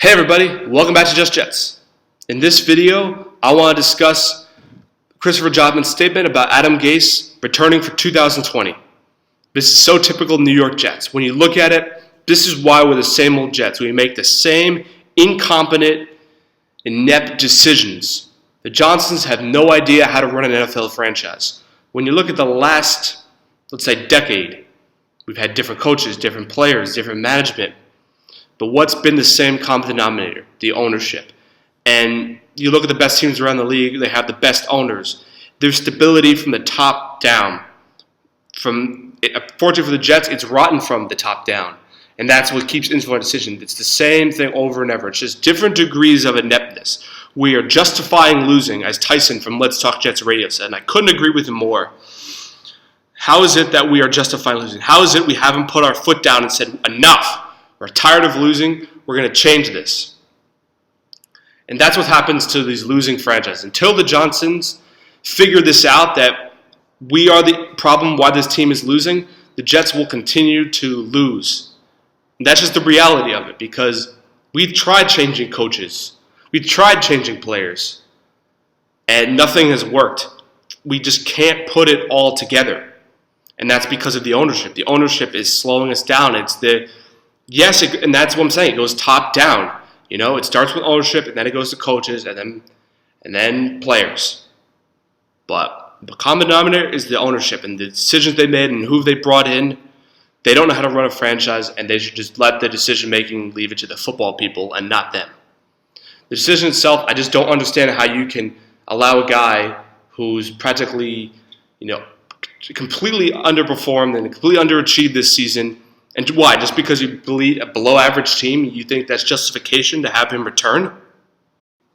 Hey everybody, welcome back to JustJets. In this video, I want to discuss Christopher Jobman's statement about Adam Gase returning for 2020. This is so typical New York Jets. When you look at it, this is why we're the same old Jets. We make the same incompetent, inept decisions. The Johnsons have no idea how to run an NFL franchise. When you look at the last, let's say, decade, we've had different coaches, different players, different management. But what's been the same common denominator? The ownership. And you look at the best teams around the league, they have the best owners. There's stability from the top down. Fortunately for the Jets, it's rotten from the top down. And that's what keeps influencing decisions. It's the same thing over and over. It's just different degrees of ineptness. We are justifying losing, as Tyson from Let's Talk Jets Radio said, and I couldn't agree with him more. How is it that we are justifying losing? How is it we haven't put our foot down and said, enough? We're tired of losing. We're going to change this. And that's what happens to these losing franchises. Until the Johnsons figure this out, that we are the problem why this team is losing, the Jets will continue to lose. And that's just the reality of it, because we've tried changing coaches. We've tried changing players. And nothing has worked. We just can't put it all together. And that's because of the ownership. The ownership is slowing us down. And that's what I'm saying. It goes top down. You know, it starts with ownership, and then it goes to coaches, and then players. But the common denominator is the ownership and the decisions they made and who they brought in. They don't know how to run a franchise, and they should just let the decision-making leave it to the football people and not them. The decision itself, I just don't understand how you can allow a guy who's practically, completely underperformed and completely underachieved this season. And why? Just because you believe a below-average team, you think that's justification to have him return?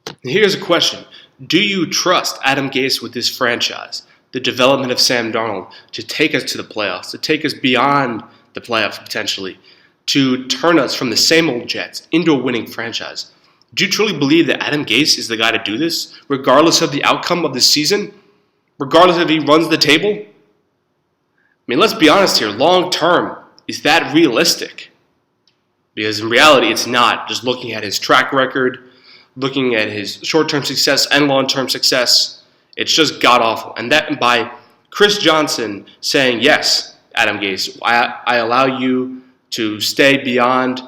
And here's a question. Do you trust Adam Gase with this franchise, the development of Sam Darnold, to take us to the playoffs, to take us beyond the playoffs potentially, to turn us from the same old Jets into a winning franchise? Do you truly believe that Adam Gase is the guy to do this, regardless of the outcome of the season? Regardless if he runs the table? I mean, let's be honest here. Long term, is that realistic? Because in reality, it's not. Just looking at his track record, looking at his short-term success and long-term success, it's just god-awful. And that by Chris Johnson saying, yes, Adam Gase, I allow you to stay beyond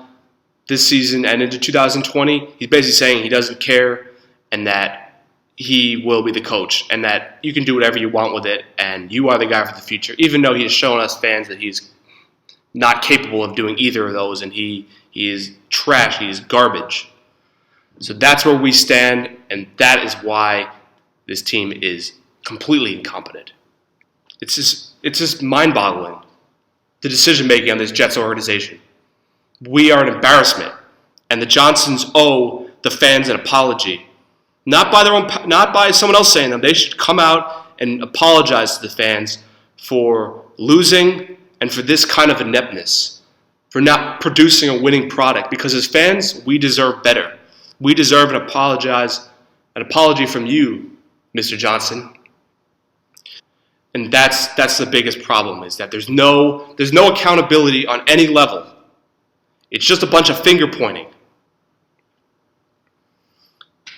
this season and into 2020, he's basically saying he doesn't care and that he will be the coach and that you can do whatever you want with it and you are the guy for the future, even though he has shown us fans that he's not capable of doing either of those, and he is trash, he is garbage. So that's where we stand, and that is why this team is completely incompetent. It's just mind-boggling, the decision-making on this Jets organization. We are an embarrassment, and the Johnsons owe the fans an apology. Not by someone else saying them. They should come out and apologize to the fans for losing and for this kind of ineptness, for not producing a winning product. Because as fans, we deserve better. We deserve an apology from you, Mr. Johnson. And that's the biggest problem, is that there's no accountability on any level. It's just a bunch of finger pointing.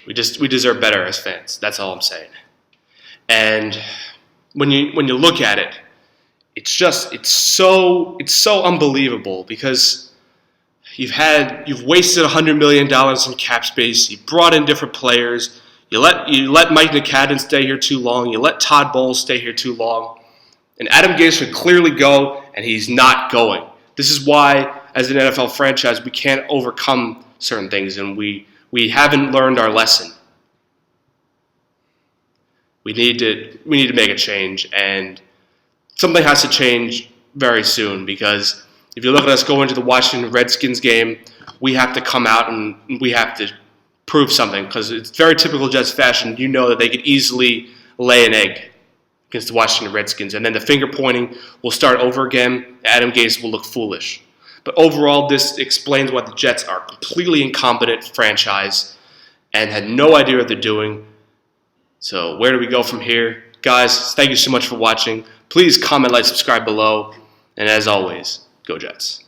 We deserve better as fans. That's all I'm saying. And when you look at it, it's so unbelievable, because you've wasted $100 million in cap space. You brought in different players. You let Mike McCadden stay here too long. You let Todd Bowles stay here too long. And Adam Gase should clearly go, and he's not going. This is why, as an NFL franchise, we can't overcome certain things, and we haven't learned our lesson. We need to make a change, and something has to change very soon, because if you look at us go into the Washington Redskins game, we have to come out and we have to prove something, because it's very typical Jets fashion. You know that they could easily lay an egg against the Washington Redskins, and then the finger pointing will start over again. Adam Gase will look foolish. But overall, this explains why the Jets are a completely incompetent franchise and had no idea what they're doing. So where do we go from here? Guys, thank you so much for watching. Please comment, like, subscribe below. And as always, go Jets.